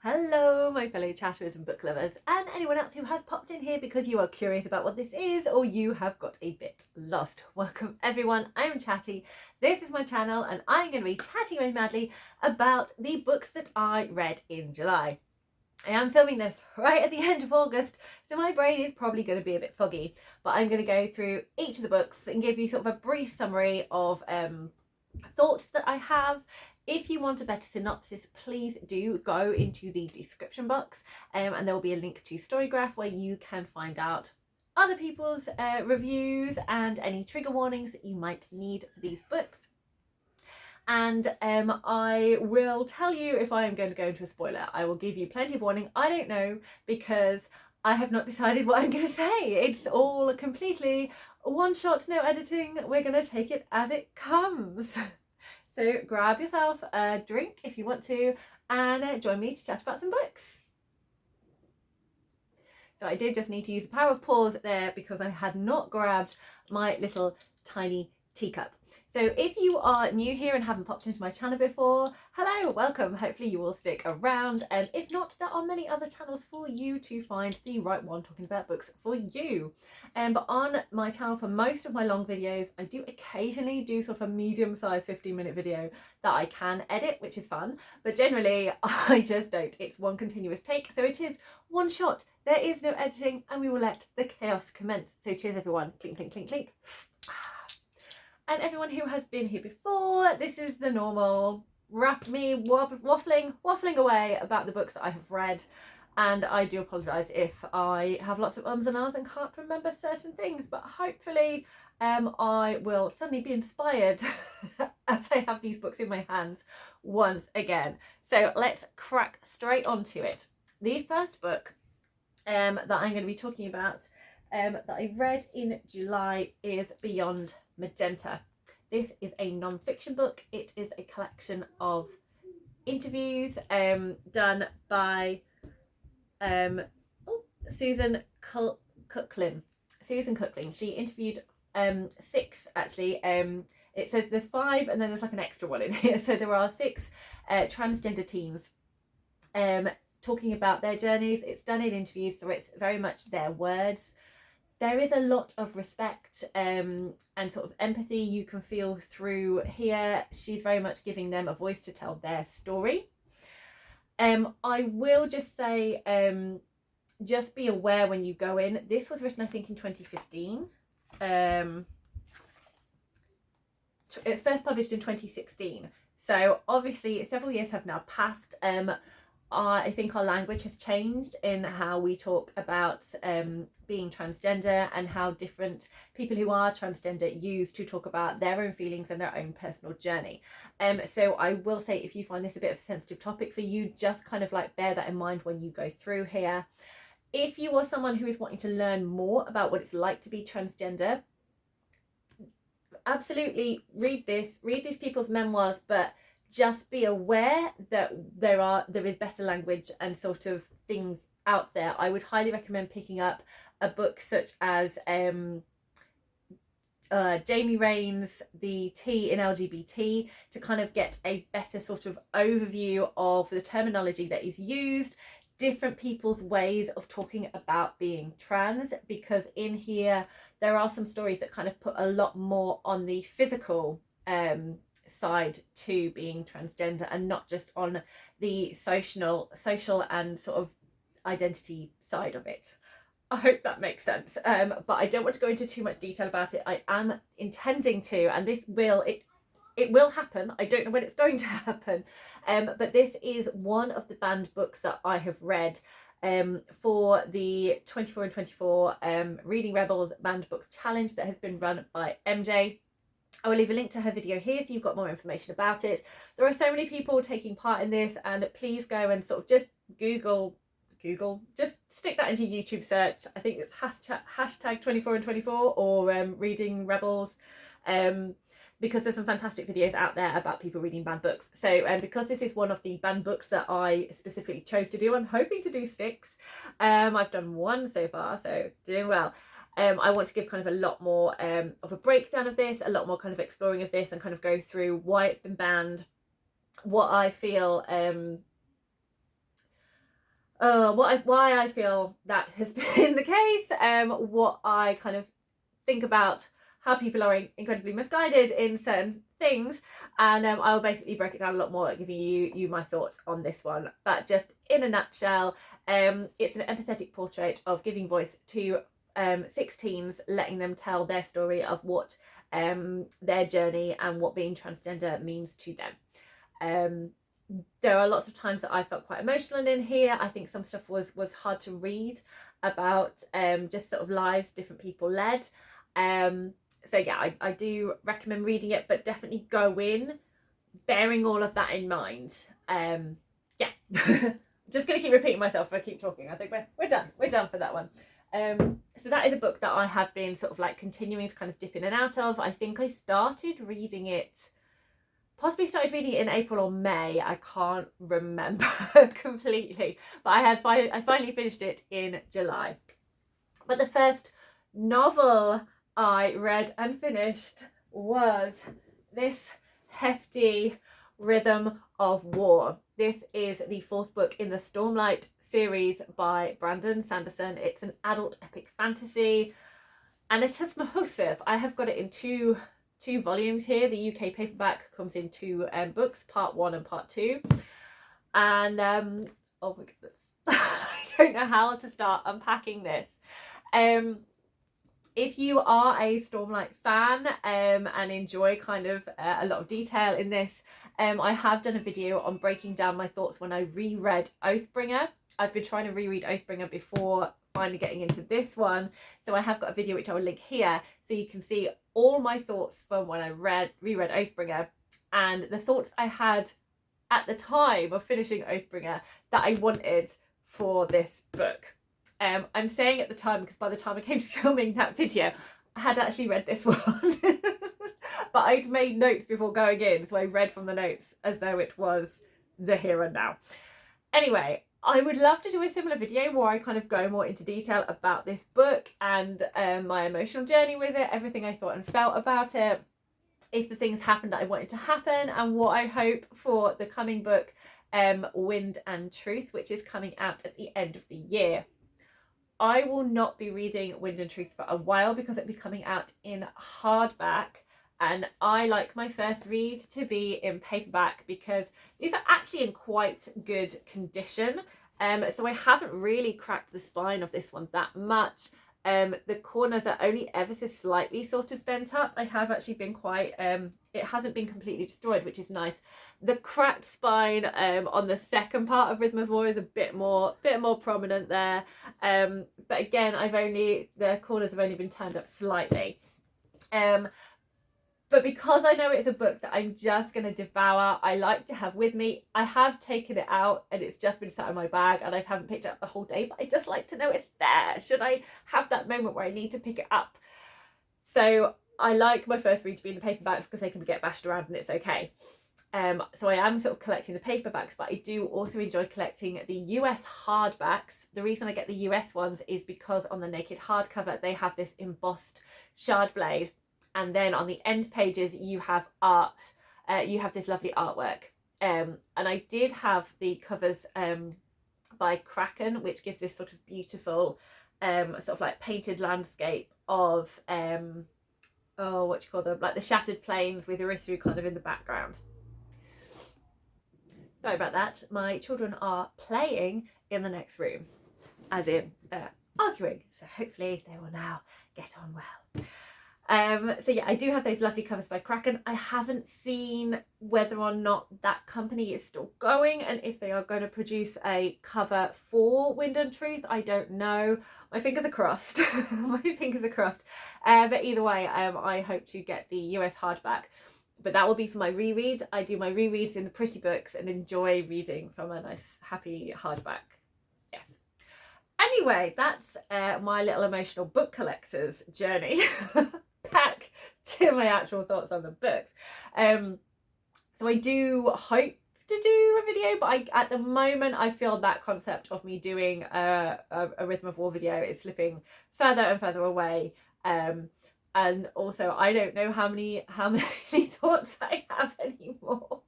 Hello, my fellow chatters and book lovers, and anyone else who has popped in here because you are curious about what this is or you have got a bit lost. Welcome everyone, I'm Chatty, this is my channel, and I'm going to be chatting away madly about the books that I read in July. I am filming this right at the end of August, so my brain is probably going to be a bit foggy, but I'm going to go through each of the books and give you sort of a brief summary of thoughts that I have. If you want a better synopsis, please do go into the description box, and there will be a link to Storygraph where you can find out other people's reviews and any trigger warnings that you might need for these books. And I will tell you if I am going to go into a spoiler. I will give you plenty of warning. I don't know, because I have not decided what I'm going to say. It's all completely one shot, no editing. We're going to take it as it comes. So grab yourself a drink if you want to, and join me to chat about some books. So I did just need to use the power of pause there because I had not grabbed my little tiny teacup. So if you are new here and haven't popped into my channel before, hello, welcome. Hopefully you will stick around. And if not, there are many other channels for you to find the right one talking about books for you. But on my channel, for most of my long videos, I do occasionally do sort of a medium-sized 15-minute video that I can edit, which is fun. But generally, I just don't. It's one continuous take. So it is one shot. There is no editing, and we will let the chaos commence. So cheers, everyone. Clink, clink, clink, clink. And everyone who has been here before, this is the normal waffling away about the books that I have read. And I do apologise if I have lots of ums and ahs and can't remember certain things, but hopefully I will suddenly be inspired as I have these books in my hands once again. So let's crack straight onto it. The first book that I'm going to be talking about that I read in July is Beyond Magenta. This is a non-fiction book. It is a collection of interviews done by Susan Cookling. She interviewed 6 actually. It says there's 5 and then there's like an extra one in here. So there are 6 transgender teens talking about their journeys. It's done in interviews, so it's very much their words. There is a lot of respect and sort of empathy you can feel through here. She's very much giving them a voice to tell their story. I will just say, just be aware when you go in. This was written, I think, in 2015. It's first published in 2016. So obviously several years have now passed. I think our language has changed in how we talk about being transgender, and how different people who are transgender use to talk about their own feelings and their own personal journey. So I will say, if you find this a bit of a sensitive topic for you, just kind of like bear that in mind when you go through here. If you are someone who is wanting to learn more about what it's like to be transgender, absolutely read these people's memoirs, but just be aware that there is better language and sort of things out there. I would highly recommend picking up a book such as Jamie Rain's The T in LGBT to kind of get a better sort of overview of the terminology that is used, different people's ways of talking about being trans, because in here there are some stories that kind of put a lot more on the physical side to being transgender, and not just on the social and sort of identity side of it. I hope that makes sense, but I don't want to go into too much detail about it. I am intending to, and this will it will happen. I don't know when it's going to happen, but this is one of the banned books that I have read for the 24 and 24 Reading Rebels Banned Books Challenge that has been run by MJ. I will leave a link to her video here so you've got more information about it. There are so many people taking part in this, and please go and sort of just Google, just stick that into YouTube search. I think it's hashtag 24 and 24 or Reading Rebels, because there's some fantastic videos out there about people reading banned books. So because this is one of the banned books that I specifically chose to do, I'm hoping to do 6. I've done 1 so far, so doing well. I want to give kind of a lot more of a breakdown of this, a lot more kind of exploring of this, and kind of go through why it's been banned, what I feel why I feel that has been the case, what I kind of think about how people are incredibly misguided in certain things, and I'll basically break it down a lot more, giving you my thoughts on this one. But just in a nutshell, it's an empathetic portrait of giving voice to 16s, letting them tell their story of what their journey and what being transgender means to them. There are lots of times that I felt quite emotional in here. I think some stuff was hard to read about, just sort of lives different people led. So yeah, I do recommend reading it, but definitely go in bearing all of that in mind. Yeah. I'm just going to keep repeating myself if I keep talking. I think we're done for that one. So that is a book that I have been sort of like continuing to kind of dip in and out of. I think I started reading it in April or May. I can't remember completely, but I finally finished it in July. But the first novel I read and finished was this hefty Rhythm of War. This is the fourth book in the Stormlight series by Brandon Sanderson. It's an adult epic fantasy, and it is massive. I have got it in two volumes here. The UK paperback comes in two books, part 1 and part 2. And oh my goodness, I don't know how to start unpacking this. If you are a Stormlight fan and enjoy kind of a lot of detail in this, I have done a video on breaking down my thoughts when I reread Oathbringer. I've been trying to reread Oathbringer before finally getting into this one, so I have got a video which I will link here so you can see all my thoughts from when I reread Oathbringer and the thoughts I had at the time of finishing Oathbringer that I wanted for this book. I'm saying at the time because by the time I came to filming that video, I had actually read this one. But I'd made notes before going in, so I read from the notes as though it was the here and now. Anyway, I would love to do a similar video where I kind of go more into detail about this book and my emotional journey with it, everything I thought and felt about it, if the things happened that I wanted to happen, and what I hope for the coming book, Wind and Truth, which is coming out at the end of the year. I will not be reading Wind and Truth for a while because it'll be coming out in hardback, and I like my first read to be in paperback because these are actually in quite good condition. So I haven't really cracked the spine of this one that much. The corners are only ever so slightly sort of bent up. I have actually been quite, it hasn't been completely destroyed, which is nice. The cracked spine on the second part of Rhythm of War is a bit more prominent there. But again, the corners have only been turned up slightly. But because I know it's a book that I'm just going to devour, I like to have with me. I have taken it out and it's just been sat in my bag and I haven't picked it up the whole day, but I just like to know it's there. Should I have that moment where I need to pick it up? So I like my first read to be in the paperbacks because they can get bashed around and it's okay. So I am sort of collecting the paperbacks, but I do also enjoy collecting the US hardbacks. The reason I get the US ones is because on the naked hardcover, they have this embossed shard blade. And then on the end pages, you have art. You have this lovely artwork. And I did have the covers by Kraken, which gives this sort of beautiful sort of like painted landscape of, what do you call them? Like the shattered plains with Erythru kind of in the background. Sorry about that. My children are playing in the next room, as in arguing. So hopefully they will now get on well. So yeah, I do have those lovely covers by Kraken. I haven't seen whether or not that company is still going and if they are going to produce a cover for Wind and Truth. I don't know. My fingers are crossed. My fingers are crossed. But either way, I hope to get the US hardback. But that will be for my reread. I do my rereads in the pretty books and enjoy reading from a nice, happy hardback. Yes. Anyway, that's my little emotional book collector's journey. Back to my actual thoughts on the books. So I do hope to do a video, but at the moment I feel that concept of me doing a Rhythm of War video is slipping further and further away. And also I don't know how many thoughts I have anymore.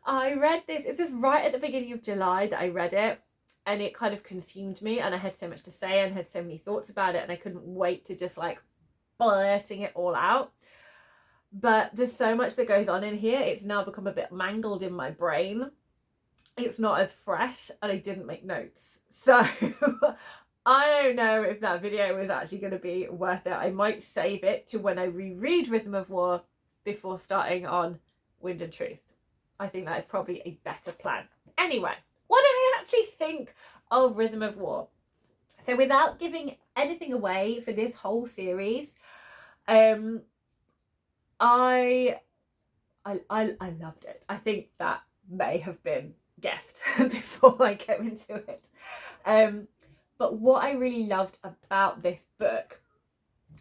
I read this, it's just right at the beginning of July that I read it. and it kind of consumed me, and I had so much to say and had so many thoughts about it, and I couldn't wait to just like blurting it all out. But there's so much that goes on in here. It's now become a bit mangled in my brain. It's not as fresh, and I didn't make notes. So I don't know if that video is actually going to be worth it. I might save it to when I reread Rhythm of War before starting on Wind and Truth. I think that is probably a better plan. Anyway, what do I actually think of Rhythm of War? So without giving anything away for this whole series, I loved it. I think that may have been guessed before I go into it. But what I really loved about this book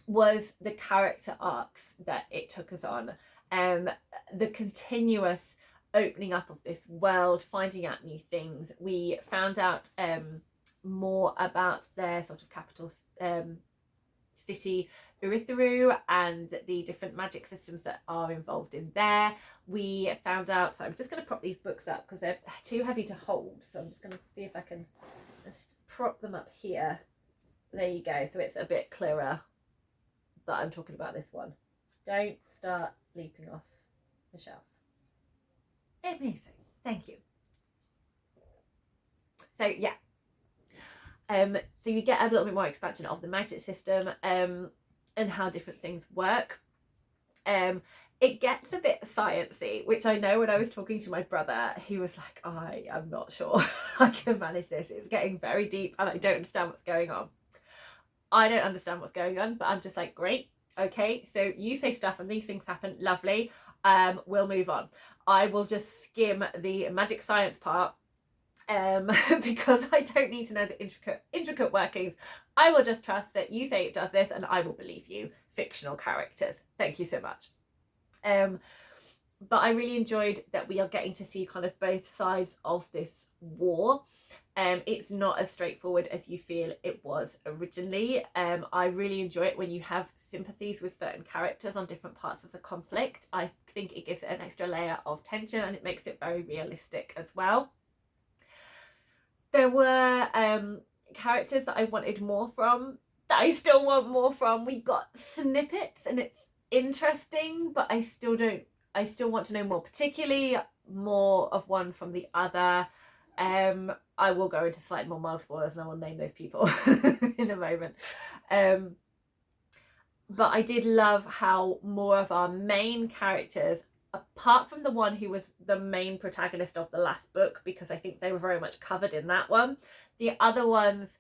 was the character arcs that it took us on. The continuous opening up of this world, finding out new things. We found out more about their sort of capital city, Urithiru, and the different magic systems that are involved in there. We found out, so I'm just going to prop these books up because they're too heavy to hold, so I'm just going to see if I can just prop them up here. There you go, so it's a bit clearer that I'm talking about this one. Don't start leaping off the shelf. Amazing, thank you. So yeah, so you get a little bit more expansion of the magic system and how different things work. It gets a bit sciencey, which I know when I was talking to my brother, he was like, I am not sure I can manage this. It's getting very deep and I don't understand what's going on. I don't understand what's going on, but I'm just like, great, okay, so you say stuff and these things happen, lovely. We'll move on. I will just skim the magic science part because I don't need to know the intricate workings. I will just trust that you say it does this and I will believe you. Fictional characters. Thank you so much. But I really enjoyed that we are getting to see kind of both sides of this war. It's not as straightforward as you feel it was originally. I really enjoy it when you have sympathies with certain characters on different parts of the conflict. I think it gives it an extra layer of tension and it makes it very realistic as well. There were characters that I wanted more from, that I still want more from. We got snippets and it's interesting, but I still want to know more, particularly more of one from the other. I will go into slightly more mild spoilers and I will name those people in a moment. But I did love how more of our main characters, apart from the one who was the main protagonist of the last book, because I think they were very much covered in that one, the other ones,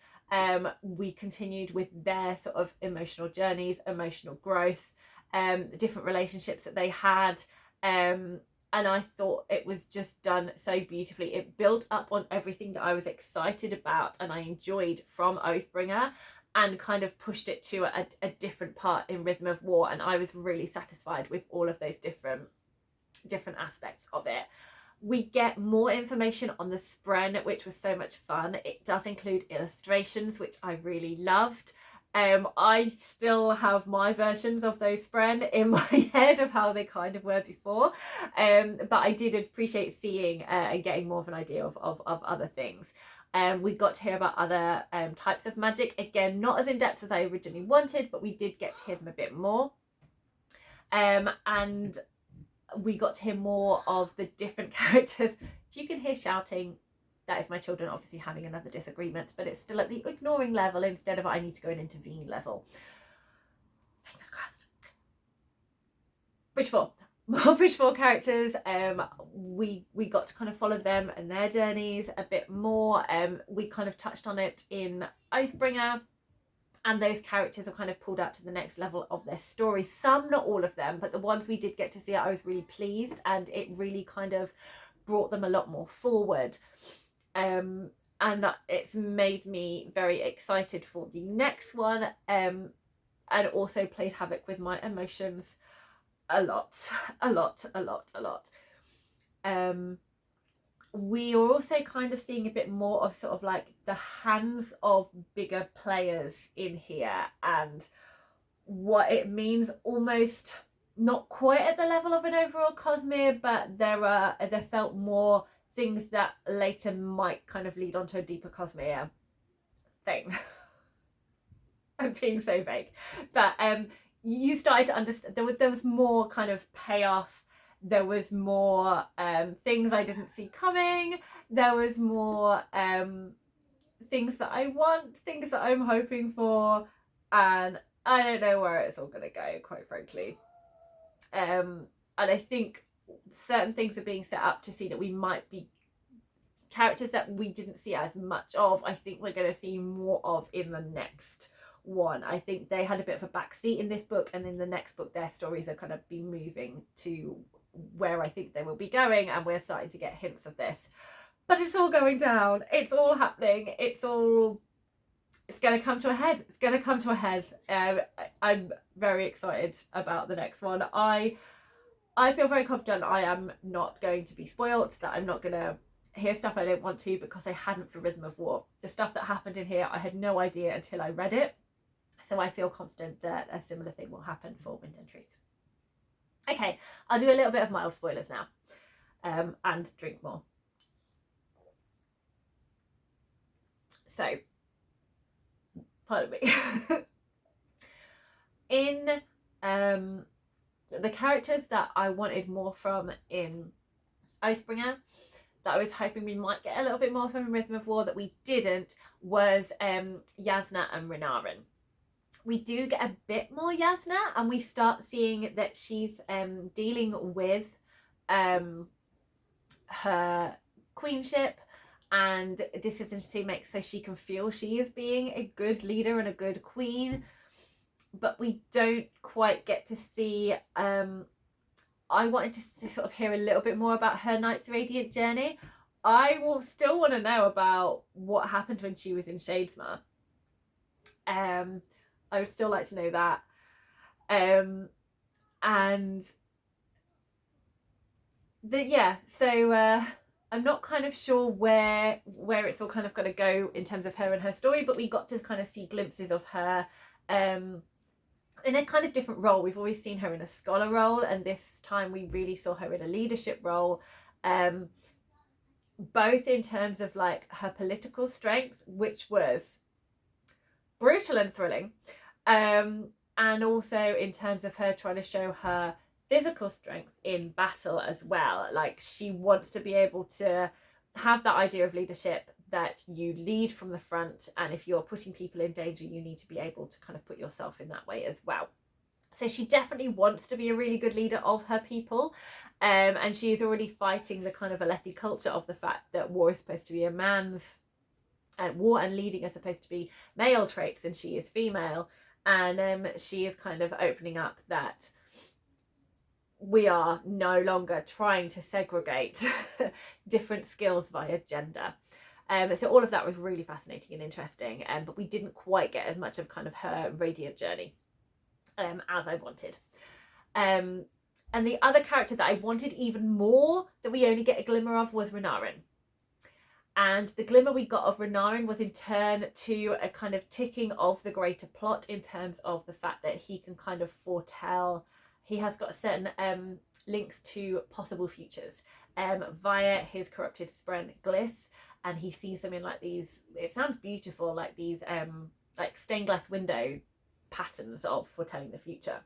we continued with their sort of emotional journeys, emotional growth, the different relationships that they had. And I thought it was just done so beautifully. It built up on everything that I was excited about and I enjoyed from Oathbringer and kind of pushed it to a different part in Rhythm of War. And I was really satisfied with all of those different aspects of it. We get more information on the Spren, which was so much fun. It does include illustrations, which I really loved. I still have my versions of those Spren in my head of how they kind of were before, but I did appreciate seeing and getting more of an idea of other things. We got to hear about other types of magic, again not as in depth as I originally wanted, but we did get to hear them a bit more, and we got to hear more of the different characters. If you can hear shouting, that is my children obviously having another disagreement, but it's still at the ignoring level instead of I need to go and intervene level. Fingers crossed. Bridge 4. More Bridge 4 characters. We got to kind of follow them and their journeys a bit more. We kind of touched on it in Oathbringer, and those characters are kind of pulled out to the next level of their story. Some, not all of them, but the ones we did get to see, I was really pleased, and it really kind of brought them a lot more forward. And it's made me very excited for the next one, and also played havoc with my emotions a lot. We are also kind of seeing a bit more of sort of like the hands of bigger players in here and what it means, almost not quite at the level of an overall Cosmere, but there felt more things that later might kind of lead on to a deeper Cosmere thing. I'm being so vague, but you started to understand there was more kind of payoff. There was more things I didn't see coming. There was more things that I want, things that I'm hoping for, and I don't know where it's all going to go, quite frankly. And I think certain things are being set up to see that we might be characters that we didn't see as much of. I think we're going to see more of in the next one. I think they had a bit of a backseat in this book, and in the next book their stories are kind of be moving to where I think they will be going, and we're starting to get hints of this. But it's all going down. It's all happening. It's going to come to a head. It's going to come to a head. I'm very excited about the next one. I feel very confident I am not going to be spoilt, that I'm not going to hear stuff I don't want to, because I hadn't for Rhythm of War. The stuff that happened in here, I had no idea until I read it. So I feel confident that a similar thing will happen for Wind and Truth. Okay, I'll do a little bit of mild spoilers now, and drink more. So, pardon me. In the characters that I wanted more from in Oathbringer, that I was hoping we might get a little bit more from in Rhythm of War that we didn't, was Jasnah and Renarin. We do get a bit more Jasnah, and we start seeing that she's dealing with her queenship and decisions she makes so she can feel she is being a good leader and a good queen. But we don't quite get to see, I wanted to sort of hear a little bit more about her Knight's Radiant journey. I will still want to know about what happened when she was in Shadesmar. I would still like to know that. So I'm not kind of sure where it's all kind of going to go in terms of her and her story, but we got to kind of see glimpses of her in a kind of different role. We've always seen her in a scholar role, and this time we really saw her in a leadership role, both in terms of like her political strength, which was brutal and thrilling, and also in terms of her trying to show her physical strength in battle as well. Like, she wants to be able to have that idea of leadership, that you lead from the front, and if you're putting people in danger, you need to be able to kind of put yourself in that way as well. So she definitely wants to be a really good leader of her people, and she is already fighting the kind of Alethi culture of the fact that war is supposed to be a man's, war and leading are supposed to be male traits, and she is female, and she is kind of opening up that we are no longer trying to segregate different skills via gender. So all of that was really fascinating and interesting, but we didn't quite get as much of kind of her radiant journey as I wanted. And the other character that I wanted even more, that we only get a glimmer of, was Renarin. And the glimmer we got of Renarin was in turn to a kind of ticking of the greater plot, in terms of the fact that he can kind of foretell. He has got certain links to possible futures via his corrupted spren Gliss, and he sees them in like these, it sounds beautiful, like these like stained glass window patterns of foretelling the future.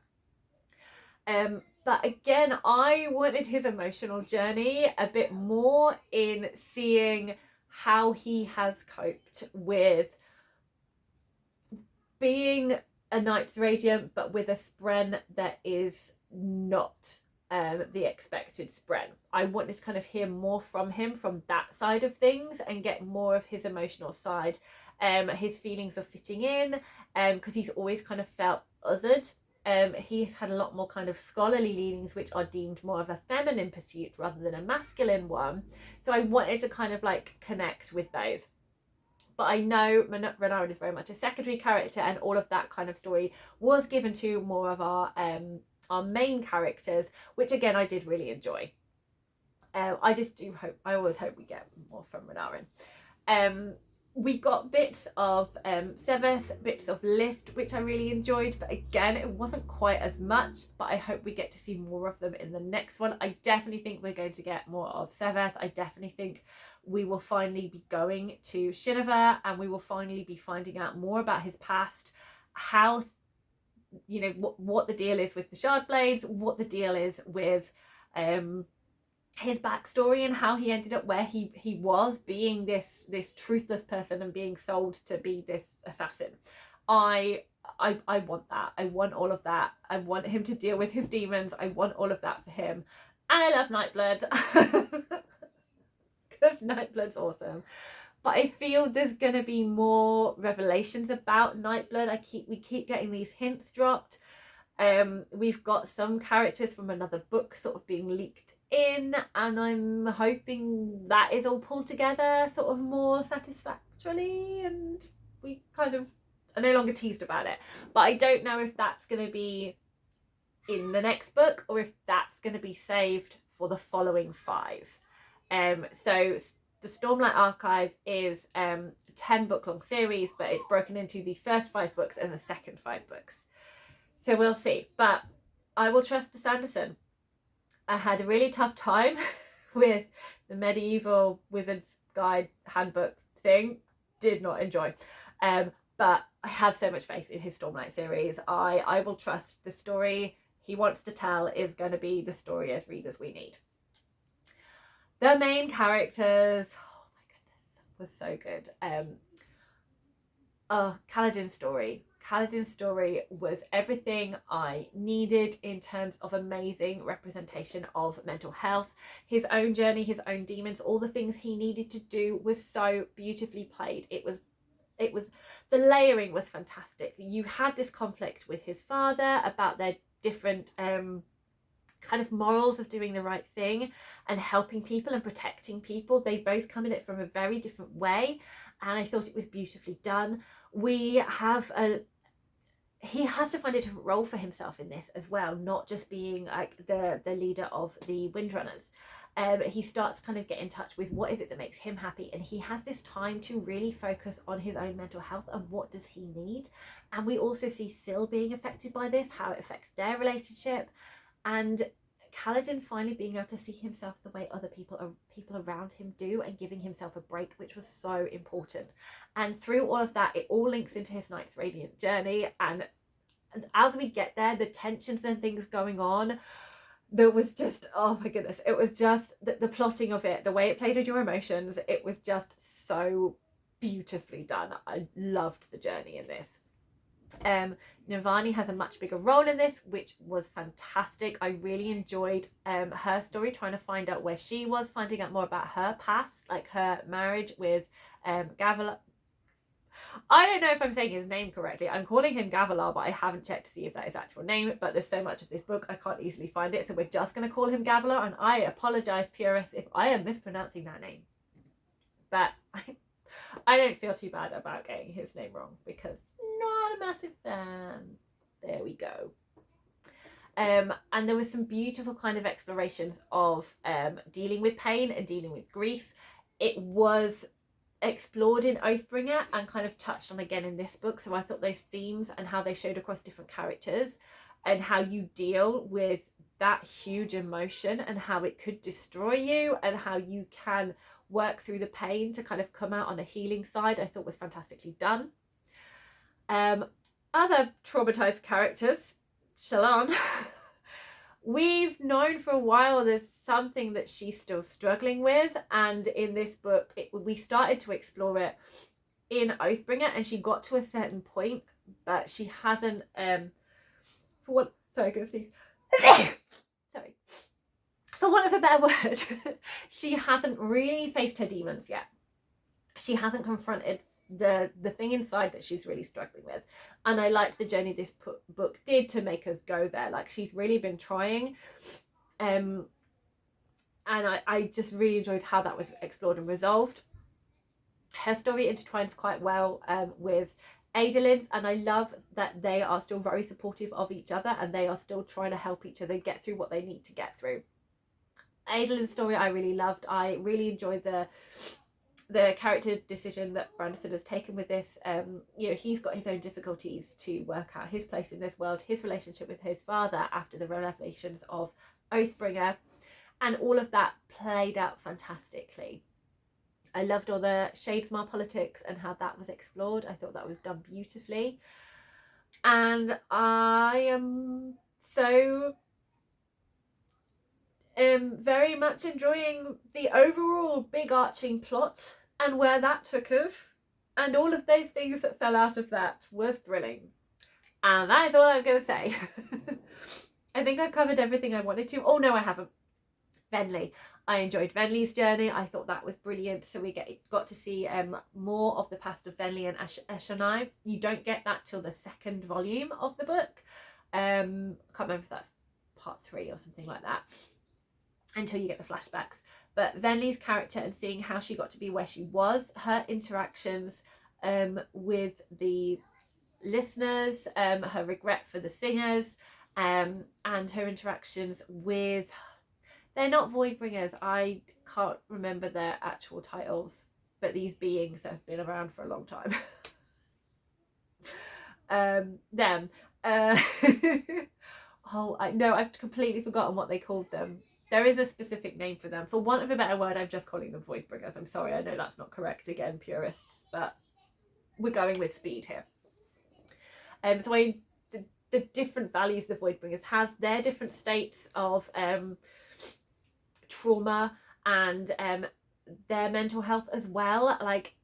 But again, I wanted his emotional journey a bit more, in seeing how he has coped with being a Knight's Radiant, but with a spren that is not the expected spren. I wanted to kind of hear more from him from that side of things, and get more of his emotional side, his feelings of fitting in, because he's always kind of felt othered. He's had a lot more kind of scholarly leanings, which are deemed more of a feminine pursuit rather than a masculine one. So I wanted to kind of like connect with those. But I know Renarin is very much a secondary character, and all of that kind of story was given to more of our main characters, which again I did really enjoy. I always hope we get more from Renarin. we got bits of Seventh, bits of Lift, which I really enjoyed, but again, it wasn't quite as much, but I hope we get to see more of them in the next one. I definitely think we're going to get more of Seventh. I definitely think we will finally be going to Shinova, and we will finally be finding out more about his past, how, you know, what the deal is with the Shard Blades, what the deal is with his backstory, and how he ended up where he was, being this truthless person and being sold to be this assassin. I want that. I want all of that. I want him to deal with his demons. I want all of that for him. And I love Nightblood. Because Nightblood's awesome. But I feel there's gonna be more revelations about Nightblood. We keep getting these hints dropped. We've got some characters from another book sort of being leaked in, and I'm hoping that is all pulled together sort of more satisfactorily, and we kind of are no longer teased about it. But I don't know if that's going to be in the next book or if that's going to be saved for the following 5. So the Stormlight Archive is a 10-book long series, but it's broken into the first 5 books and the second 5 books. So we'll see. But I will trust the Sanderson. I had a really tough time with the medieval wizard's guide handbook thing. Did not enjoy. But I have so much faith in his Stormlight series. I will trust the story he wants to tell is going to be the story as readers we need. The main characters, oh my goodness, was so good. Kaladin's story. Kaladin's story was everything I needed in terms of amazing representation of mental health. His own journey, his own demons, all the things he needed to do was so beautifully played. It was the layering was fantastic. You had this conflict with his father about their different kind of morals of doing the right thing and helping people and protecting people. They both come in it from a very different way, and I thought it was beautifully done. He has to find a different role for himself in this as well, not just being like the leader of the Windrunners. He starts to kind of get in touch with what is it that makes him happy, and he has this time to really focus on his own mental health and what does he need. And we also see Syl being affected by this, how it affects their relationship, and Kaladin finally being able to see himself the way other people around him do, and giving himself a break, which was so important. And through all of that, it all links into his Knight's Radiant journey, and as we get there, the tensions and things going on, there was just, oh my goodness, it was just the plotting of it, the way it played with your emotions, it was just so beautifully done. I loved the journey in this. Navani has a much bigger role in this, which was fantastic. I really enjoyed her story, trying to find out where she was, finding out more about her past, like her marriage with Gavilar. I don't know if I'm saying his name correctly. I'm calling him Gavilar, but I haven't checked to see if that is his actual name. But there's so much of this book, I can't easily find it. So we're just going to call him Gavilar, and I apologise, purists, if I am mispronouncing that name. But I don't feel too bad about getting his name wrong, because not a massive fan. There we go. And there was some beautiful kind of explorations of dealing with pain and dealing with grief. It was explored in Oathbringer and kind of touched on again in this book. So I thought those themes and how they showed across different characters and how you deal with that huge emotion and how it could destroy you and how you can work through the pain to kind of come out on a healing side, I thought was fantastically done. Other traumatized characters, Shallan. We've known for a while there's something that she's still struggling with, and in this book we started to explore it in Oathbringer, and she got to a certain point, but she hasn't for want of a better word, she hasn't really faced her demons yet. She hasn't confronted the thing inside that she's really struggling with, and I liked the journey this book did to make us go there. Like, she's really been trying, and I just really enjoyed how that was explored and resolved. Her story intertwines quite well with Adelyn's, and I love that they are still very supportive of each other and they are still trying to help each other get through what they need to get through. Adelyn's story I really loved. I really enjoyed the the character decision that Branderson has taken with this, you know, he's got his own difficulties to work out his place in this world, his relationship with his father after the revelations of Oathbringer, and all of that played out fantastically. I loved all the Shadesmar politics and how that was explored. I thought that was done beautifully. And I am so very much enjoying the overall big arching plot and where that took us. And all of those things that fell out of that was thrilling. And that is all I'm going to say. I think I've covered everything I wanted to. Oh no, I haven't. Venli. I enjoyed Venli's journey. I thought that was brilliant. So we got to see more of the past of Venli and Eshonai. You don't get that till the second volume of the book. I can't remember if that's part 3 or something like that, until you get the flashbacks. But Venli's character and seeing how she got to be where she was, her interactions with the listeners, her regret for the singers, and her interactions with, they're not Voidbringers, I can't remember their actual titles, but these beings that have been around for a long time. Oh, I've completely forgotten what they called them. There is a specific name for them. For want of a better word, I'm just calling them Voidbringers. I'm sorry, I know that's not correct again, purists, but we're going with speed here. So the different values the Voidbringers has, their different states of trauma and their mental health as well. Like,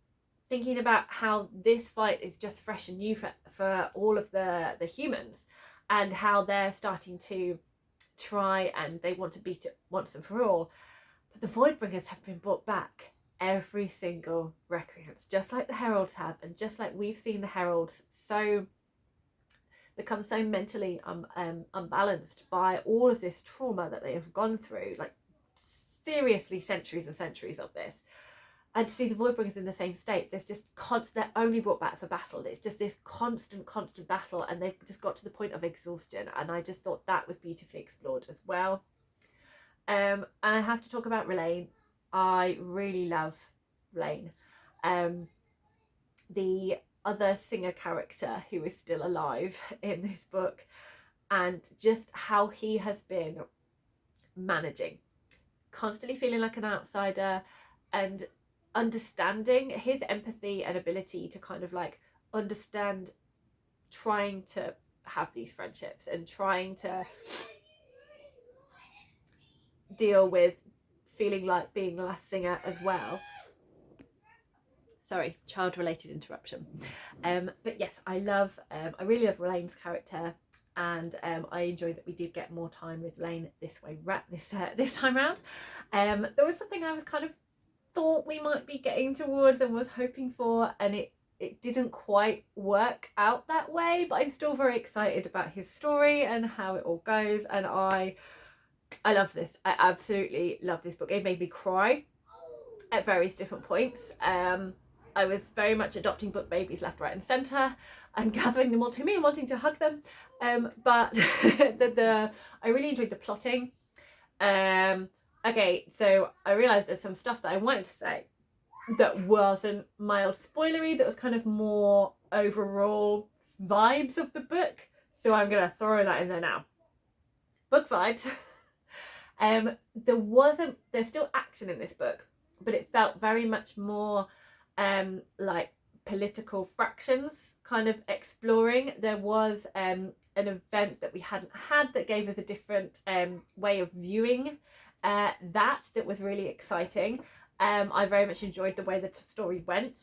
thinking about how this fight is just fresh and new for all of the humans, and how they're starting to try and they want to beat it once and for all. But the Voidbringers have been brought back every single recreance, just like the Heralds have, and just like we've seen the Heralds so become so mentally unbalanced by all of this trauma that they have gone through, like seriously centuries and centuries of this. And to see the Voidbringers in the same state, there's just they're only brought back for battle. It's just this constant battle, and they've just got to the point of exhaustion. And I just thought that was beautifully explored as well. And I have to talk about Relaine. I really love Relaine. The other singer character who is still alive in this book, and just how he has been managing, constantly feeling like an outsider, and understanding his empathy and ability to kind of like understand trying to have these friendships and trying to deal with feeling like being the last singer as well. Sorry, child related interruption. But yes, I really love Relaine's character, and I enjoyed that we did get more time with Relaine this time round. There was something I was kind of thought we might be getting towards and was hoping for, and it didn't quite work out that way, but I'm still very excited about his story and how it all goes. And I love this. I absolutely love this book. It made me cry at various different points. I was very much adopting book babies left, right and centre and gathering them all to me and wanting to hug them, but I really enjoyed the plotting. Okay, so I realised there's some stuff that I wanted to say that wasn't mild spoilery, that was kind of more overall vibes of the book. So I'm going to throw that in there now. Book vibes. There's still action in this book, but it felt very much more like political fractions kind of exploring. There was an event that we hadn't had that gave us a different way of viewing that was really exciting. I very much enjoyed the way the story went,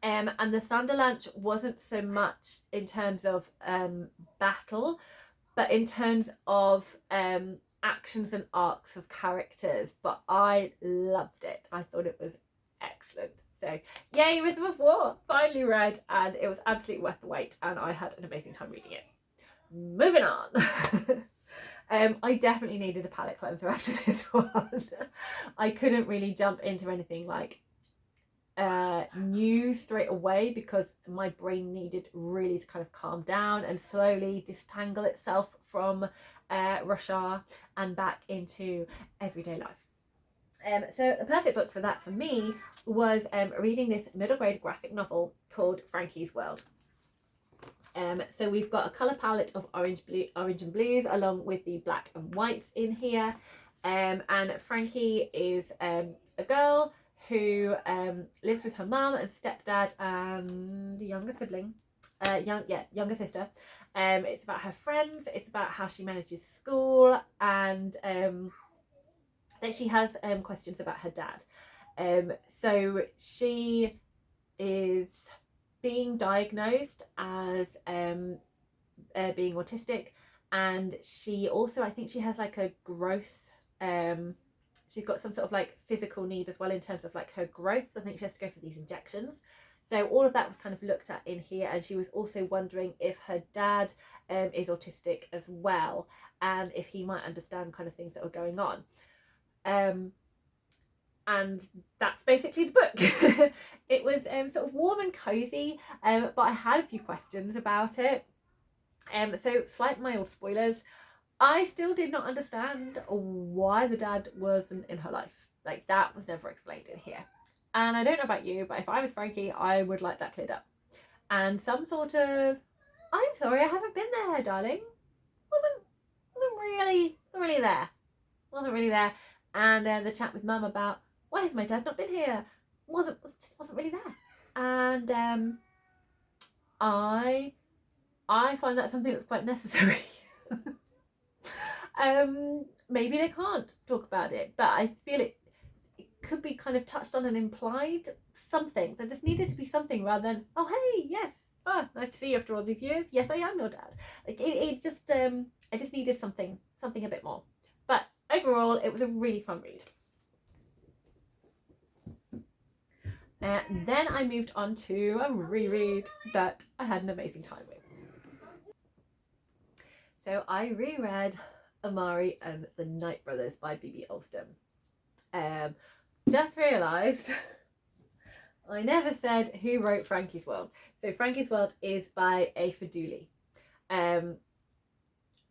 and the Sanderlanche wasn't so much in terms of battle, but in terms of actions and arcs of characters. But I loved it. I thought it was excellent. So yay, Rhythm of War, finally read, and it was absolutely worth the wait, and I had an amazing time reading it. Moving on. I definitely needed a palate cleanser after this one. I couldn't really jump into anything like new straight away, because my brain needed really to kind of calm down and slowly disentangle itself from Roshar and back into everyday life. So the perfect book for that for me was reading this middle grade graphic novel called Frankie's World. So we've got a colour palette of orange and blues along with the black and whites in here. And Frankie is a girl who lives with her mum and stepdad and younger sibling, younger sister. It's about her friends. It's about how she manages school, and that she has questions about her dad. So she is being diagnosed as being autistic, and she also, I think she has like a growth, she's got some sort of like physical need as well in terms of like her growth. I think she has to go for these injections. So all of that was kind of looked at in here, and she was also wondering if her dad is autistic as well, and if he might understand kind of things that were going on. And that's basically the book. It was sort of warm and cozy, but I had a few questions about it. So slight mild spoilers. I still did not understand why the dad wasn't in her life. Like, that was never explained in here. And I don't know about you, but if I was Frankie, I would like that cleared up. And some sort of, I'm sorry, I haven't been there, darling. Wasn't really there. Wasn't really there. And the chat with mum about, why has my dad not been here? Wasn't really there. And I find that something that's quite necessary. Maybe they can't talk about it, but I feel it could be kind of touched on and implied something. There just needed to be something rather than, oh hey, yes, nice to see you after all these years. Yes, I am your dad. Like it just I just needed something a bit more. But overall, it was a really fun read. Then I moved on to a reread that I had an amazing time with. So I reread Amari and the Night Brothers by B.B. Alston. Just realised I never said who wrote Frankie's World. So Frankie's World is by A. Faduli. I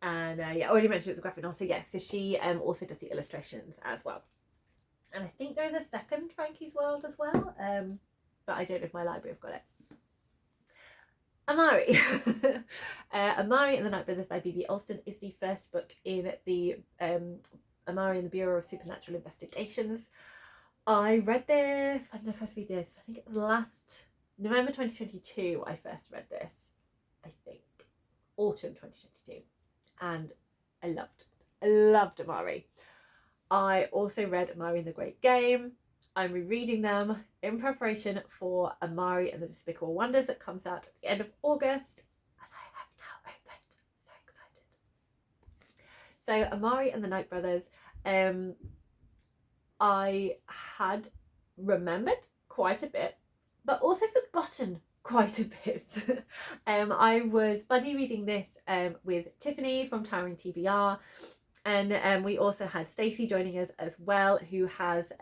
already mentioned it's a graphic novel. So yes, so she also does the illustrations as well. And I think there is a second Frankie's World as well, but I don't know if my library have got it. Amari. Amari and the Night Brothers by B.B. Alston is the first book in the Amari and the Bureau of Supernatural Investigations. I read this, when did I first read this? I think it was last November 2022 I first read this, I think. Autumn 2022. And I loved Amari. I also read Amari and the Great Game. I'm rereading them in preparation for Amari and the Despicable Wonders that comes out at the end of August. And I have now opened. So excited. So Amari and the Night Brothers, I had remembered quite a bit, but also forgotten quite a bit. I was buddy reading this with Tiffany from Towering TBR. And we also had Stacy joining us as well, who has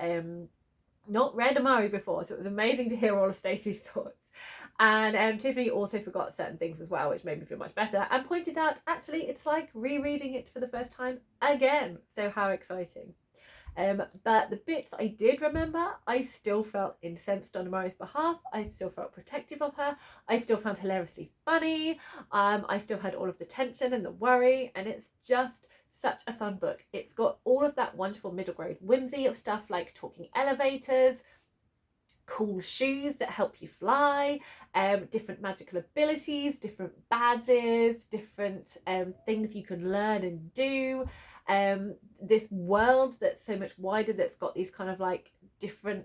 not read Amari before, so it was amazing to hear all of Stacy's thoughts. And Tiffany also forgot certain things as well, which made me feel much better, and pointed out actually it's like rereading it for the first time again. So how exciting. But the bits I did remember, I still felt incensed on Amari's behalf. I still felt protective of her. I still found hilariously funny. I still had all of the tension and the worry, and it's just such a fun book. It's got all of that wonderful middle grade whimsy of stuff like talking elevators, cool shoes that help you fly, different magical abilities, different badges, different things you can learn and do. This world that's so much wider, that's got these kind of like different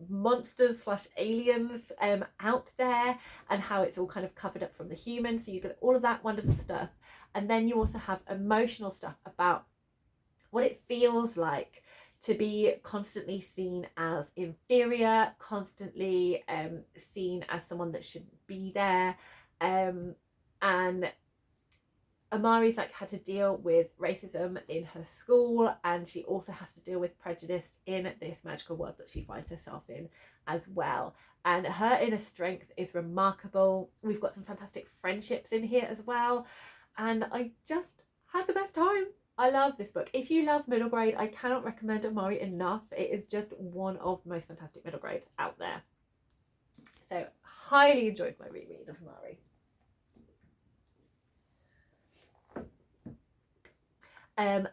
monsters / aliens out there, and how it's all kind of covered up from the humans. So you get all of that wonderful stuff, and then you also have emotional stuff about what it feels like to be constantly seen as inferior, constantly seen as someone that shouldn't be there. And Amari's like had to deal with racism in her school, and she also has to deal with prejudice in this magical world that she finds herself in as well. And her inner strength is remarkable. We've got some fantastic friendships in here as well, and I just had the best time. I love this book. If you love middle grade, I cannot recommend Amari enough. It is just one of the most fantastic middle grades out there. So highly enjoyed my reread of Amari.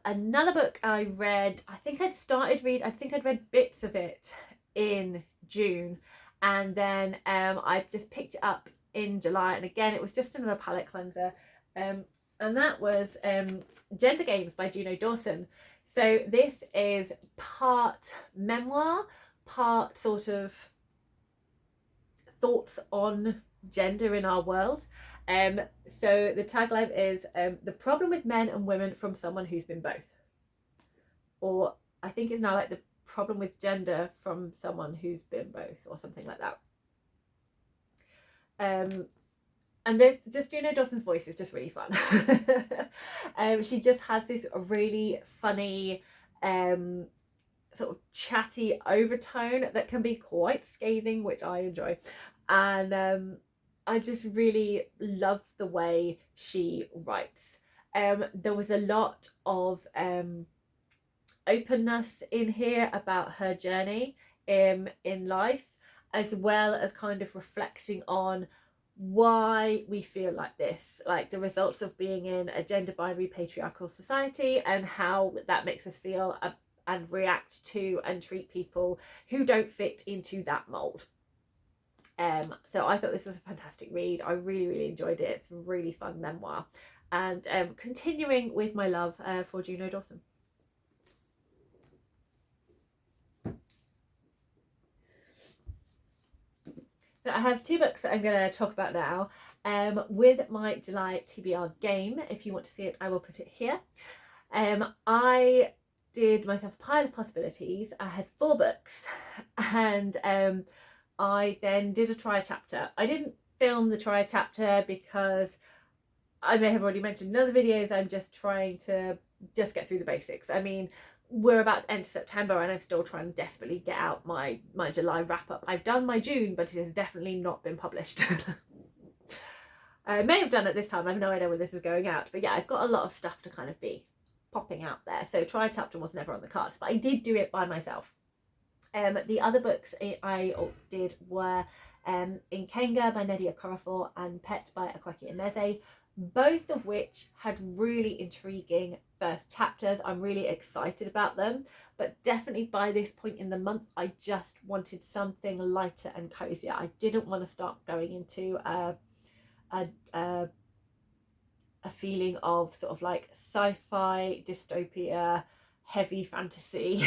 Another book I read, I think I'd read bits of it in June, and then I just picked it up in July, and again it was just another palette cleanser, and that was Gender Games by Juno Dawson. So this is part memoir, part sort of thoughts on gender in our world. So the tagline is the problem with men and women from someone who's been both, or I think it's now like the problem with gender from someone who's been both, or something like that. And there's just Juno Dawson's voice is just really fun. She just has this really funny sort of chatty overtone that can be quite scathing, which I enjoy, and I just really love the way she writes. There was a lot of openness in here about her journey in life, as well as kind of reflecting on why we feel like this, like the results of being in a gender binary patriarchal society, and how that makes us feel and react to and treat people who don't fit into that mold. So I thought this was a fantastic read. I really enjoyed it. It's a really fun memoir, and continuing with my love for Juno Dawson. So I have two books that I'm going to talk about now. With my July TBR game, if you want to see it, I will put it here. I did myself a pile of possibilities. I had 4 books, and I then did a try chapter. I didn't film the try chapter because I may have already mentioned in other videos, I'm just trying to just get through the basics. I mean, we're about to enter September and I'm still trying to desperately get out my July wrap up. I've done my June, but it has definitely not been published. I may have done it this time. I have no idea when this is going out, but yeah, I've got a lot of stuff to kind of be popping out there. So try chapter was never on the cards, but I did do it by myself. The other books I did were Nkenga by Nadia Corafor and Pet by Akwaki Emeze, both of which had really intriguing first chapters. I'm really excited about them, but definitely by this point in the month, I just wanted something lighter and cozier. I didn't want to start going into a feeling of sort of like sci-fi dystopia heavy fantasy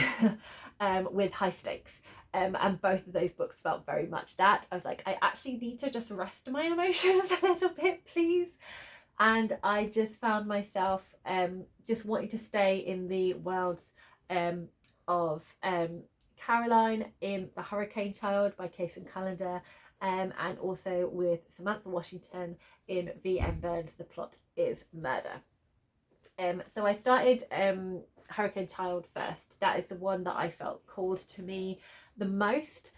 with high stakes, and both of those books felt very much that. I was like, I actually need to just rest my emotions a little bit, please. And I just found myself just wanting to stay in the worlds of Caroline in The Hurricane Child by Case and Calendar, and also with Samantha Washington in V.M. Burns' The Plot is Murder. So I started Hurricane Child first. That is the one that I felt called to me the most.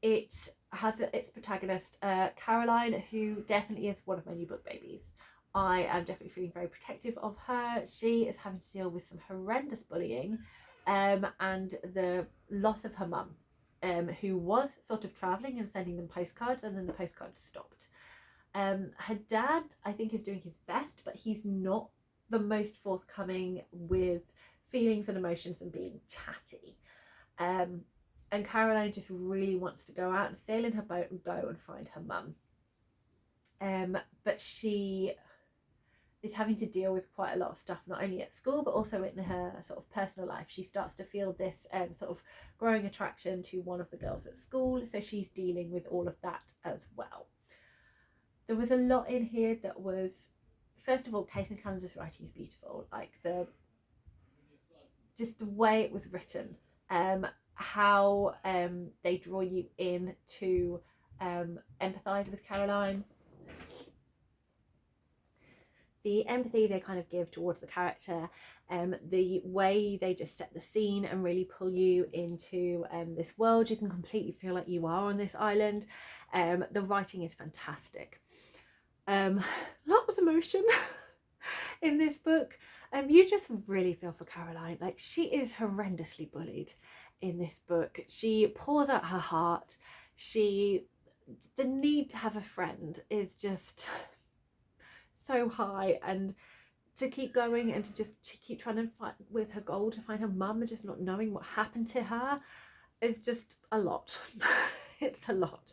It has its protagonist, Caroline, who definitely is one of my new book babies. I am definitely feeling very protective of her. She is having to deal with some horrendous bullying, and the loss of her mum, who was sort of travelling and sending them postcards, and then the postcards stopped. Her dad, I think, is doing his best, but he's not the most forthcoming with feelings and emotions and being chatty. And Caroline just really wants to go out and sail in her boat and go and find her mum. But she is having to deal with quite a lot of stuff, not only at school, but also in her sort of personal life. She starts to feel this sort of growing attraction to one of the girls at school, so she's dealing with all of that as well. There was a lot in here that was, first of all, Case and Calendar's writing is beautiful. Like just the way it was written, how they draw you in to empathise with Caroline. The empathy they kind of give towards the character, the way they just set the scene and really pull you into this world. You can completely feel like you are on this island. The writing is fantastic. A lot of emotion in this book. You just really feel for Caroline. Like, she is horrendously bullied in this book. She pours out her heart. The need to have a friend is just so high, and to keep going and to keep trying to fight with her goal to find her mum and just not knowing what happened to her is just a lot. It's a lot.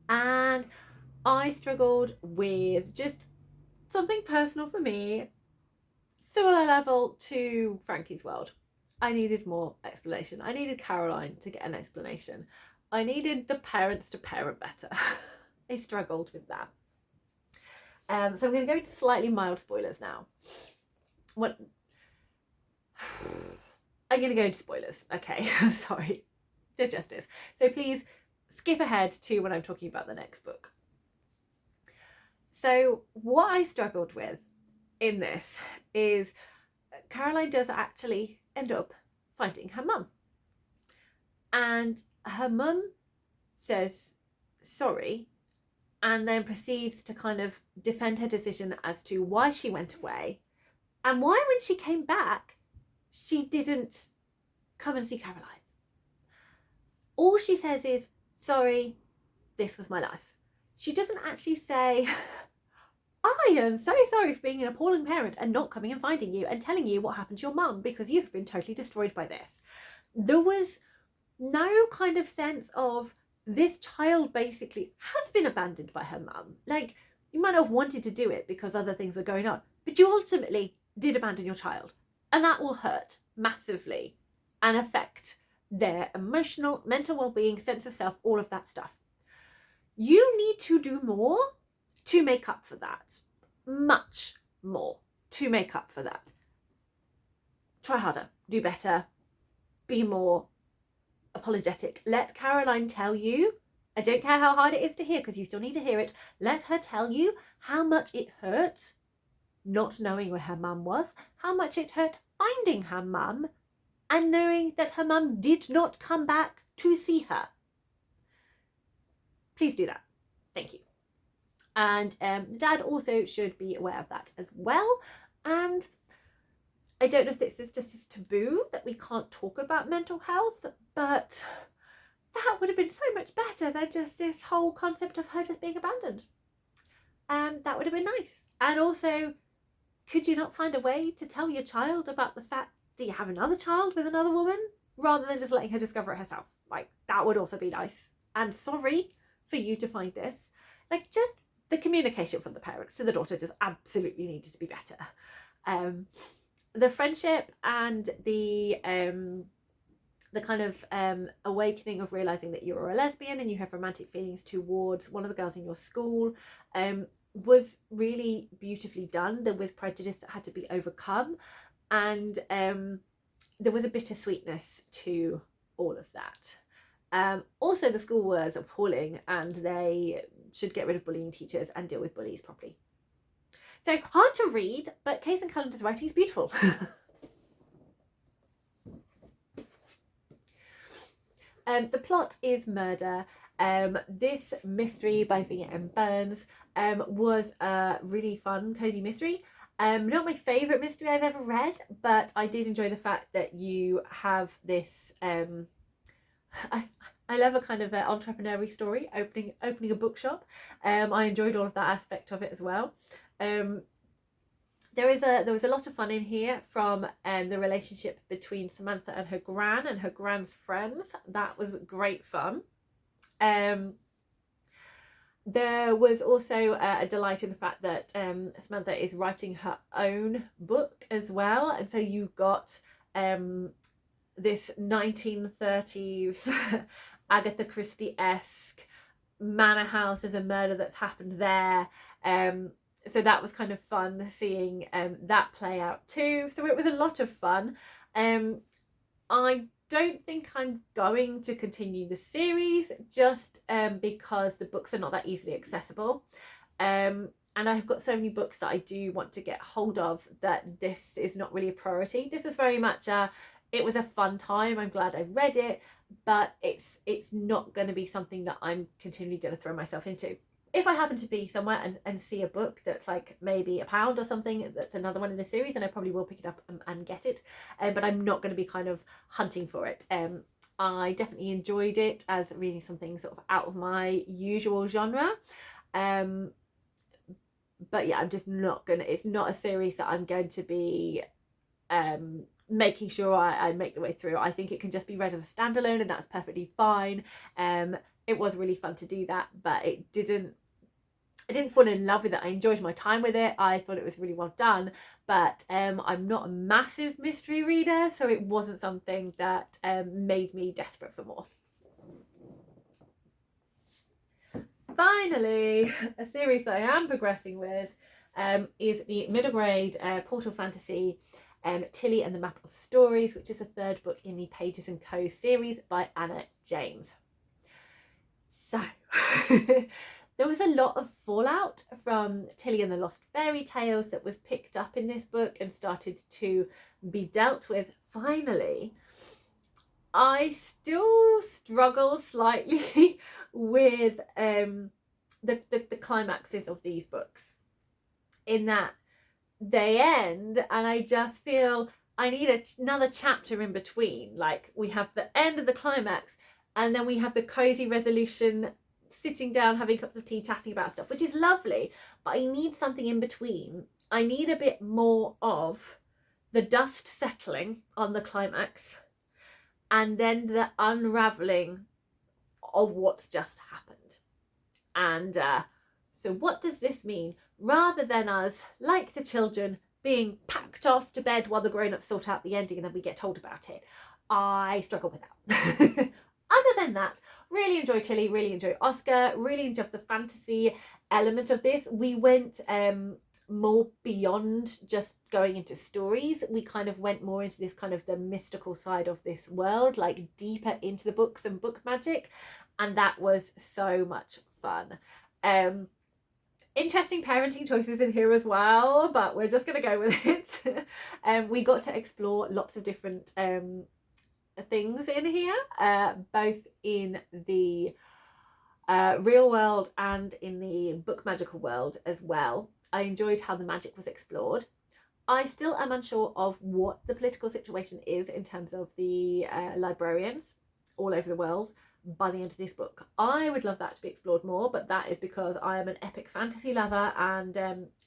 And I struggled with just something personal for me, similar level to Frankie's world. I needed more explanation. I needed Caroline to get an explanation. I needed the parents to parent better. I struggled with that. So I'm going to go to slightly mild spoilers now. I'm going to go into spoilers. Okay, sorry. The justice. So please skip ahead to when I'm talking about the next book. So what I struggled with in this is Caroline does actually end up finding her mum. And her mum says sorry, and then proceeds to kind of defend her decision as to why she went away and why when she came back, she didn't come and see Caroline. All she says is, sorry, this was my life. She doesn't actually say, I am so sorry for being an appalling parent and not coming and finding you and telling you what happened to your mum because you've been totally destroyed by this. There was no kind of sense of, this child basically has been abandoned by her mum. Like, you might not have wanted to do it because other things were going on, but you ultimately did abandon your child. And that will hurt massively and affect their emotional, mental well-being, sense of self, all of that stuff. You need to do more to make up for that. Much more to make up for that. Try harder, do better, be more apologetic. Let Caroline tell you, I don't care how hard it is to hear because you still need to hear it, let her tell you how much it hurt not knowing where her mum was, how much it hurt finding her mum and knowing that her mum did not come back to see her. Please do that. Thank you. And Dad also should be aware of that as well. And I don't know if this is just a taboo that we can't talk about mental health, but that would have been so much better than just this whole concept of her just being abandoned. That would have been nice. And also, could you not find a way to tell your child about the fact that you have another child with another woman rather than just letting her discover it herself? Like, that would also be nice. And sorry for you to find this. Like, just the communication from the parents to the daughter just absolutely needed to be better. The friendship and the kind of awakening of realizing that you're a lesbian and you have romantic feelings towards one of the girls in your school was really beautifully done. There was prejudice that had to be overcome, and there was a bittersweetness to all of that. Also, the school was appalling, and they should get rid of bullying teachers and deal with bullies properly. So, hard to read, but Case and Callender's writing is beautiful. The plot is murder. This mystery by V.M. Burns was a really fun, cozy mystery. Not my favourite mystery I've ever read, but I did enjoy the fact that you have this... I love a kind of entrepreneurial story, opening a bookshop. I enjoyed all of that aspect of it as well. There was a lot of fun in here from the relationship between Samantha and her gran and her gran's friends. That was great fun. There was also a delight in the fact that Samantha is writing her own book as well, and so you've got this 1930s Agatha Christie-esque manor house as a murder that's happened there. So that was kind of fun seeing that play out too. So it was a lot of fun. I don't think I'm going to continue the series just because the books are not that easily accessible. And I've got so many books that I do want to get hold of that this is not really a priority. This is very much it was a fun time. I'm glad I read it, but it's not going to be something that I'm continually going to throw myself into. if I happen to be somewhere and see a book that's like maybe £1 or something, that's another one in the series, then I probably will pick it up and get it. But I'm not going to be kind of hunting for it. I definitely enjoyed it as reading something sort of out of my usual genre. But yeah, I'm just not gonna, it's not a series that I'm going to be making sure I make the way through. I think it can just be read as a standalone, and that's perfectly fine. It was really fun to do that, but I didn't fall in love with it. I enjoyed my time with it. I thought it was really well done, but I'm not a massive mystery reader, so it wasn't something that made me desperate for more. Finally, a series that I am progressing with is the middle grade Portal Fantasy Tilly and the Map of Stories, which is a third book in the Pages & Co series by Anna James. So, there was a lot of fallout from Tilly and the Lost Fairy Tales that was picked up in this book and started to be dealt with finally. I still struggle slightly with the climaxes of these books, in that they end and I just feel I need another chapter in between. Like, we have the end of the climax and then we have the cozy resolution, sitting down, having cups of tea, chatting about stuff, which is lovely, but I need something in between. I need a bit more of the dust settling on the climax and then the unraveling of what's just happened. And so what does this mean? Rather than us, like the children, being packed off to bed while the grown-ups sort out the ending and then we get told about it, I struggle with that. Other than that, really enjoy Tilly, really enjoy Oscar, really enjoyed the fantasy element of this. We went more beyond just going into stories. We kind of went more into this kind of the mystical side of this world, like deeper into the books and book magic, and that was so much fun. Interesting parenting choices in here as well, but we're just going to go with it. We got to explore lots of different things in here, both in the real world and in the book magical world as well. I enjoyed how the magic was explored. I still am unsure of what the political situation is in terms of the librarians all over the world by the end of this book. I would love that to be explored more, but that is because I am an epic fantasy lover and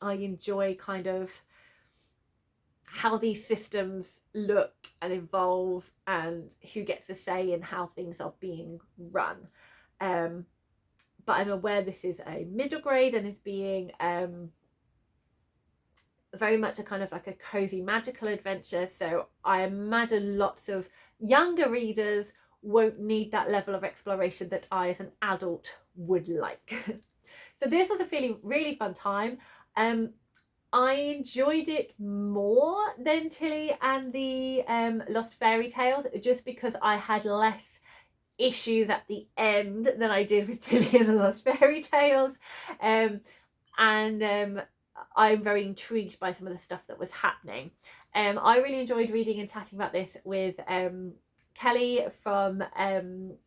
I enjoy kind of how these systems look and evolve and who gets a say in how things are being run. But I'm aware this is a middle grade and is being very much a kind of like a cozy magical adventure, so I imagine lots of younger readers won't need that level of exploration that I as an adult would like. So this was a really fun time. I enjoyed it more than Tilly and the Lost Fairy Tales, just because I had less issues at the end than I did with Tilly and the Lost Fairy Tales. I'm very intrigued by some of the stuff that was happening. I really enjoyed reading and chatting about this with Kelli from Kelli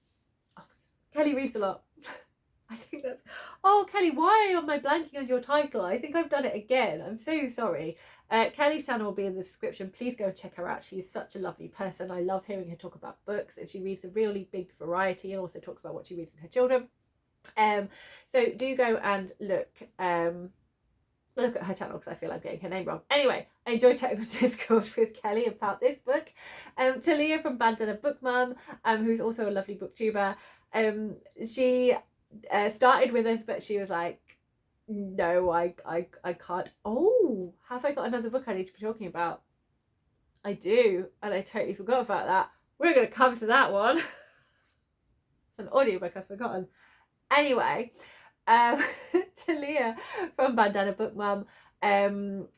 Reads a Lot. I think that's, oh Kelli, why am I blanking on your title? I think I've done it again. I'm so sorry. Kelli's channel will be in the description. Please go and check her out. She's such a lovely person. I love hearing her talk about books, and she reads a really big variety and also talks about what she reads with her children. So do go and look at her channel, because I feel I'm getting her name wrong. Anyway, I enjoyed chatting with Discord with Kelli about this book. Tallia from Bandana Book Mum, who's also a lovely booktuber, she started with us, but she was like, no, I can't. Oh, have I got another book I need to be talking about? I do, and I totally forgot about that. We're going to come to that one. An audiobook I've forgotten. Anyway, Tallia from Bandana Book Mum,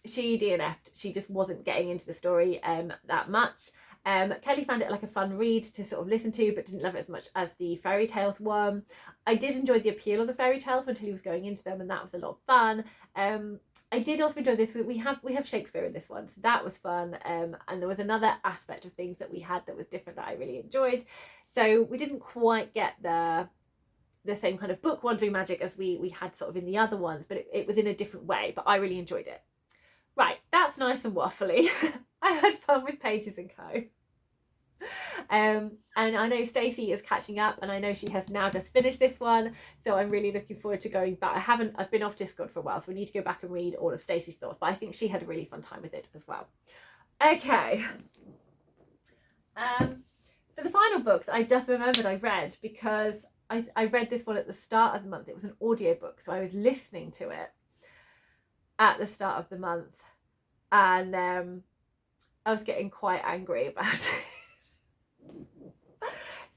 she DNF'd. She just wasn't getting into the story that much. Kelli found it like a fun read to sort of listen to, but didn't love it as much as the fairy tales one. I did enjoy the appeal of the fairy tales when Tilly was going into them, and that was a lot of fun. I did also enjoy this. We have Shakespeare in this one, so that was fun. And there was another aspect of things that we had that was different that I really enjoyed. So we didn't quite get the the same kind of book wandering magic as we had sort of in the other ones, but it was in a different way, but I really enjoyed it. Right, that's nice and waffly. I had fun with Pages and Co. And I know Stacy is catching up, and I know she has now just finished this one, so I'm really looking forward to going back. I've been off Discord for a while, so we need to go back and read all of Stacy's thoughts, but I think she had a really fun time with it as well. Okay. So the final book that I just remembered I read, because I read this one at the start of the month. It was an audiobook, so I was listening to it at the start of the month, and I was getting quite angry about it.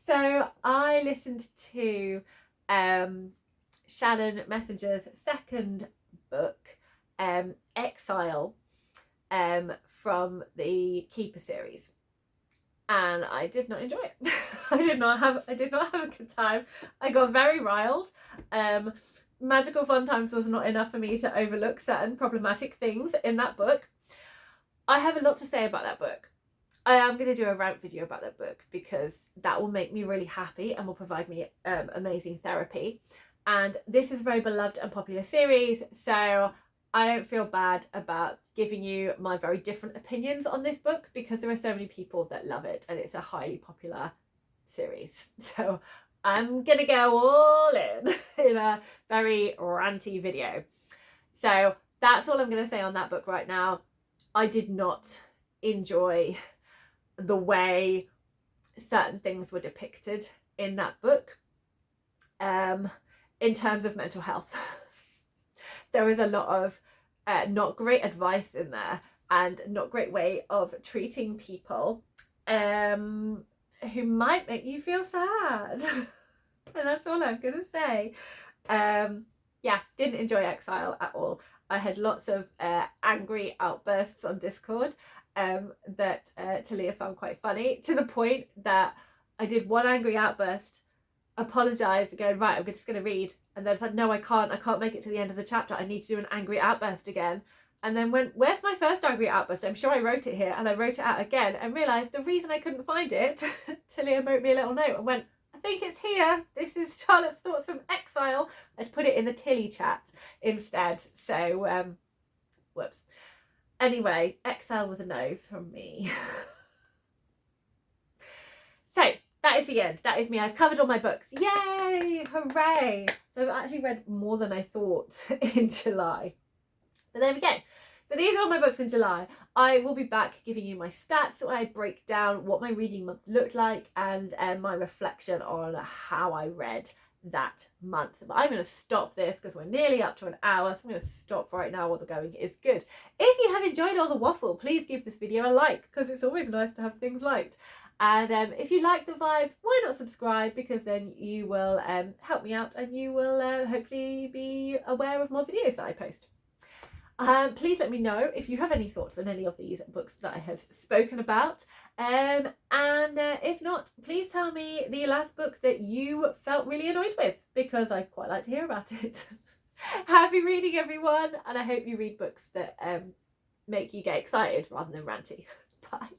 So I listened to Shannon Messenger's second book, Exile, from the Keeper series, and I did not enjoy it. I did not have a good time. I got very riled. Magical fun times was not enough for me to overlook certain problematic things in that book. I have a lot to say about that book. I am going to do a rant video about that book, because that will make me really happy and will provide me amazing therapy. And this is a very beloved and popular series, so I don't feel bad about giving you my very different opinions on this book, because there are so many people that love it and it's a highly popular series. So I'm going to go all in a very ranty video. So that's all I'm going to say on that book right now. I did not enjoy the way certain things were depicted in that book in terms of mental health. There was a lot of not great advice in there, and not great way of treating people who might make you feel sad. And that's all I'm gonna say. Yeah, didn't enjoy Exile at all. I had lots of angry outbursts on Discord that Tallia found quite funny, to the point that I did one angry outburst, apologised, going, right, I'm just going to read, and then it's like, no, I can't make it to the end of the chapter, I need to do an angry outburst again. And then went, where's my first angry outburst? I'm sure I wrote it here, and I wrote it out again and realised the reason I couldn't find it, Tallia wrote me a little note and went, I think it's here, this is Charlotte's thoughts from Exile. I'd put it in the Tilly chat instead, so whoops. Anyway, Exile was a no from me. So that is the end. That is me. I've covered all my books. Yay! Hooray! So I've actually read more than I thought in July. But there we go. So these are all my books in July. I will be back giving you my stats, where I break down what my reading month looked like, and my reflection on how I read that month. But I'm going to stop this because we're nearly up to an hour, so I'm going to stop right now while the going is good. If you have enjoyed all the waffle, please give this video a like, because it's always nice to have things liked. And if you like the vibe, why not subscribe, because then you will help me out, and you will hopefully be aware of more videos that I post. Please let me know if you have any thoughts on any of these books that I have spoken about, and if not, please tell me the last book that you felt really annoyed with, because I'd quite like to hear about it. Happy reading, everyone, and I hope you read books that make you get excited rather than ranty. Bye.